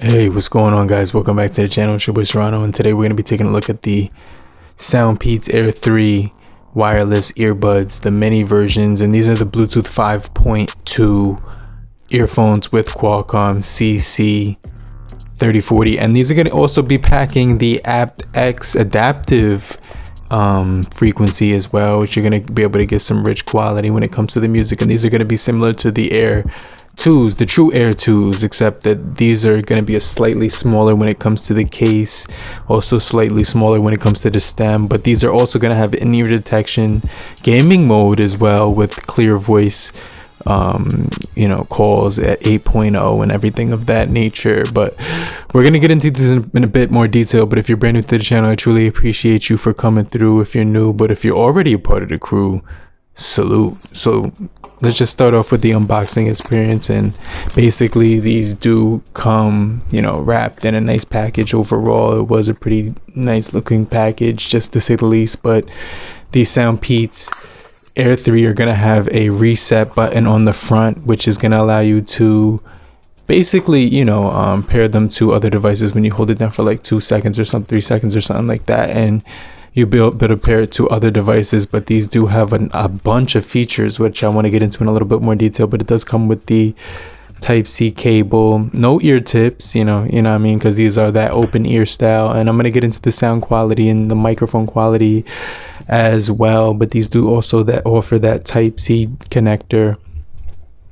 Hey, what's going on, guys? Welcome back to the channel. It's your boy Serrano, and today we're going to be taking a look at the SoundPEATS Air3 wireless earbuds, the mini versions, and these are the Bluetooth 5.2 earphones with Qualcomm QCC3040, and these are going to also be packing the aptX-Adaptive frequency as well, which you're going to be able to get some rich quality when it comes to the music. And these are going to be similar to the Air2s, the true Air2s, except that these are going to be a slightly smaller when it comes to the case, also slightly smaller when it comes to the stem, but these are also going to have in-ear detection, gaming mode as well, with clear voice calls at 8.0 and everything of that nature. But we're going to get into this in a bit more detail. But if you're brand new to the channel, I truly appreciate you for coming through if you're new, but if you're already a part of the crew, salute. So let's just start off with the unboxing experience. And basically these do come, wrapped in a nice package. Overall, it was a pretty nice looking package, just to say the least. But these SoundPEATS Air3 are going to have a reset button on the front, which is going to allow you to basically, pair them to other devices when you hold it down for like 2 seconds or 3 seconds or something like that. And you'll be able to pair it to other devices. But these do have a bunch of features, which I want to get into in a little bit more detail. But it does come with the Type-C cable, no ear tips, you know what I mean, because these are that open ear style. And I'm going to get into the sound quality and the microphone quality as well. But these do also offer that Type-C connector,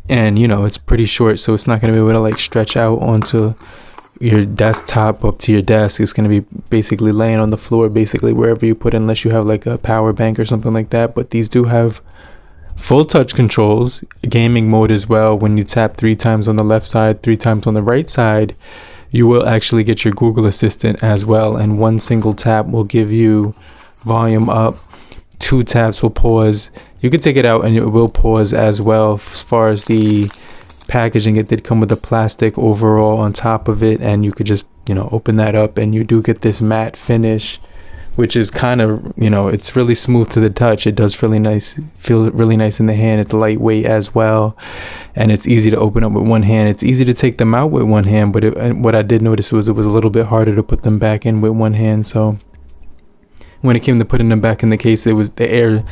and it's pretty short, so it's not going to be able to like stretch out onto your desktop up to your desk. It's going to be basically laying on the floor, basically wherever you put it, unless you have like a power bank or something like that. But these do have full touch controls, gaming mode as well. When you tap 3 times on the left side, 3 times on the right side, you will actually get your Google Assistant as well. And 1 single tap will give you volume up. 2 taps will pause. You can take it out and it will pause as well. As far as the packaging, it did come with a plastic overall on top of it, and you could just open that up and you do get this matte finish, which is kind of, it's really smooth to the touch. It does feel really nice in the hand. It's lightweight as well, and it's easy to open up with one hand. It's easy to take them out with one hand, but what I did notice was it was a little bit harder to put them back in with one hand. So when it came to putting them back in the case, it was the Air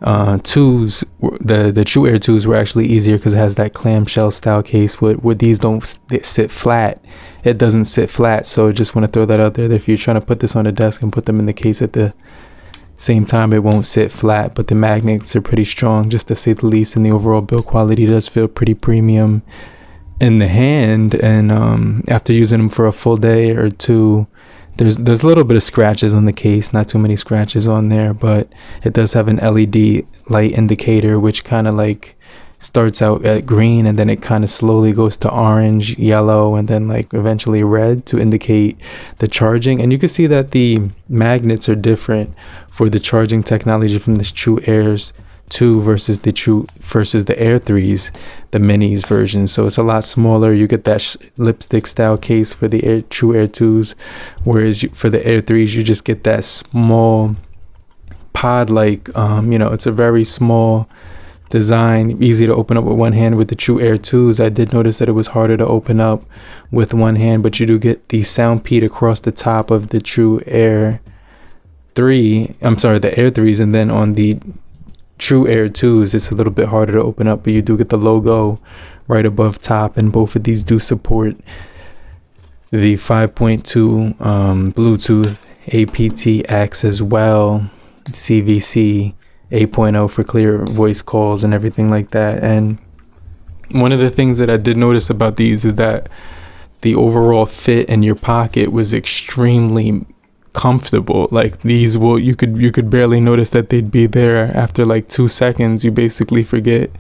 2s, the true Air 2s were actually easier because it has that clamshell style case where these don't sit flat. It doesn't sit flat. So just want to throw that out there, that if you're trying to put this on a desk and put them in the case at the same time, it won't sit flat. But the magnets are pretty strong, just to say the least, and the overall build quality does feel pretty premium in the hand. And after using them for a full day or two, there's a little bit of scratches on the case, not too many scratches on there, but it does have an LED light indicator, which kind of like starts out at green and then it kind of slowly goes to orange, yellow, and then like eventually red to indicate the charging. And you can see that the magnets are different for the charging technology from the true Airs 2 versus the Air3s, the minis version. So it's a lot smaller. You get that lipstick style case for the true Air2s, whereas for the Air3s you just get that small pod like it's a very small design, easy to open up with one hand. With the true Air2s, I did notice that it was harder to open up with one hand, but you do get the SoundPEAT across the top of the true the Air3s, and then on the true Air2s it's a little bit harder to open up, but you do get the logo right above top. And both of these do support the 5.2 Bluetooth, aptX as well, CVC 8.0 for clear voice calls and everything like that. And one of the things that I did notice about these is that the overall fit in your pocket was extremely comfortable. Like these you could barely notice that they'd be there. After like 2 seconds you basically forget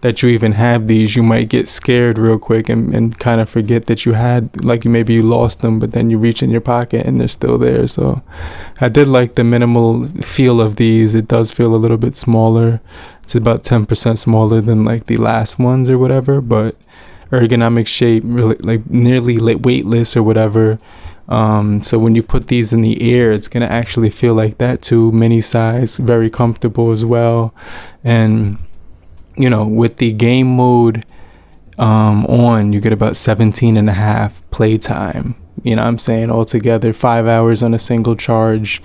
that you even have these. You might get scared real quick and kind of forget that you had, like maybe you lost them, but then you reach in your pocket and they're still there. So I did like the minimal feel of these. It does feel a little bit smaller. It's about 10% smaller than like the last ones or whatever, but ergonomic shape, really like nearly weightless or whatever. So when you put these in the ear, it's gonna actually feel like that too. Mini size, very comfortable as well. And with the game mode on, you get about 17 and a half playtime. You know what I'm saying? Altogether, 5 hours on a single charge,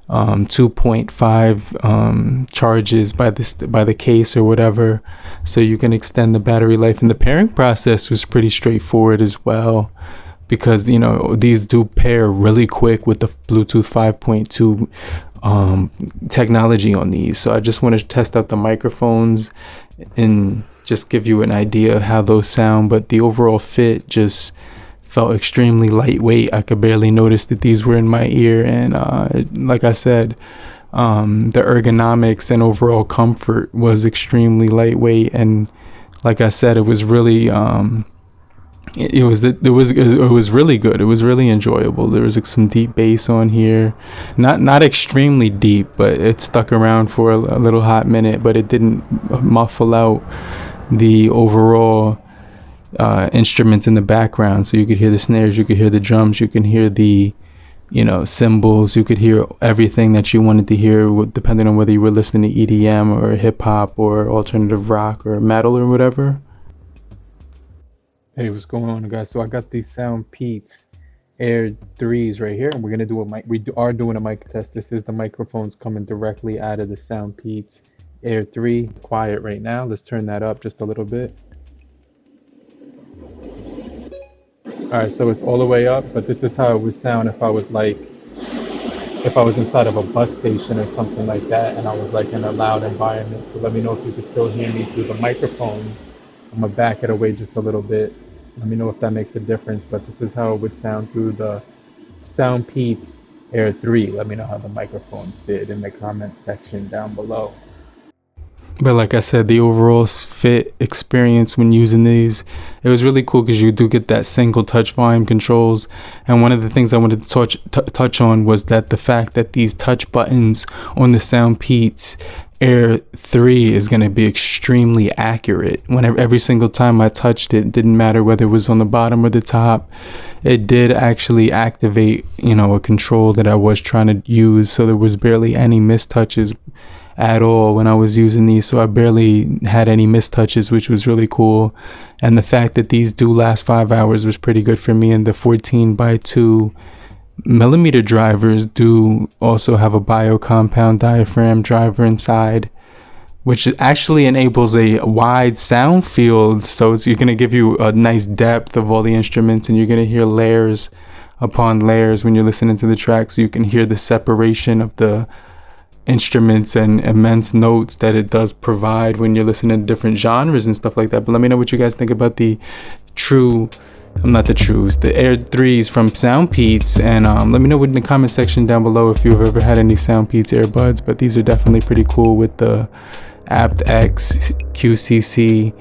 2.5 charges by the case or whatever, so you can extend the battery life. And the pairing process was pretty straightforward as well, because you know these do pair really quick with the Bluetooth 5.2 technology on these. So I just want to test out the microphones and just give you an idea of how those sound. But the overall fit just felt extremely lightweight. I could barely notice that these were in my ear, and like I said, the ergonomics and overall comfort was extremely lightweight. And like I said, it was really it was really good. It was really enjoyable. There was like some deep bass on here, not extremely deep, but it stuck around for a little hot minute, but it didn't muffle out the overall instruments in the background. So you could hear the snares, you could hear the drums, you can hear the, you know, cymbals, you could hear everything that you wanted to hear, depending on whether you were listening to EDM or hip hop or alternative rock or metal or whatever. Hey, what's going on, guys? So I got these SoundPEATS Air3s right here, and we're gonna do are doing a mic test. This is the microphones coming directly out of the SoundPEATS Air3. Quiet right now. Let's turn that up just a little bit. Alright, so it's all the way up, but this is how it would sound if I was inside of a bus station or something like that, and I was like in a loud environment. So let me know if you can still hear me through the microphones. I'm gonna back it away just a little bit. Let me know if that makes a difference, but this is how it would sound through the SoundPEATS Air3. Let me know how the microphones did in the comment section down below. But like I said, the overall fit experience when using these, it was really cool because you do get that single touch volume controls. And one of the things I wanted to touch on was that the fact that these touch buttons on the SoundPEATS Air 3 is going to be extremely accurate. Whenever every single time I touched it, didn't matter whether it was on the bottom or the top, it did actually activate, you know, a control that I was trying to use. So there was barely any mistouches at all when I was using these. So I barely had any mistouches, which was really cool. And the fact that these do last 5 hours was pretty good for me. And the 14x2 millimeter drivers do also have a bio-compound diaphragm driver inside, which actually enables a wide sound field. So you're going to give you a nice depth of all the instruments, and you're going to hear layers upon layers when you're listening to the track. So you can hear the separation of the instruments and immense notes that it does provide when you're listening to different genres and stuff like that. But let me know what you guys think about the Air3s from SoundPEATS, and let me know in the comment section down below if you've ever had any SoundPEATS earbuds. But these are definitely pretty cool with the aptX-QCC,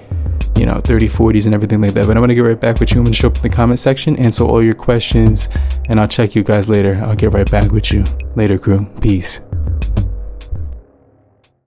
you know, 3040s and everything like that. But I'm gonna get right back with you. I'm gonna show up in the comment section, answer all your questions, and I'll check you guys later. I'll get right back with you later, crew. Peace.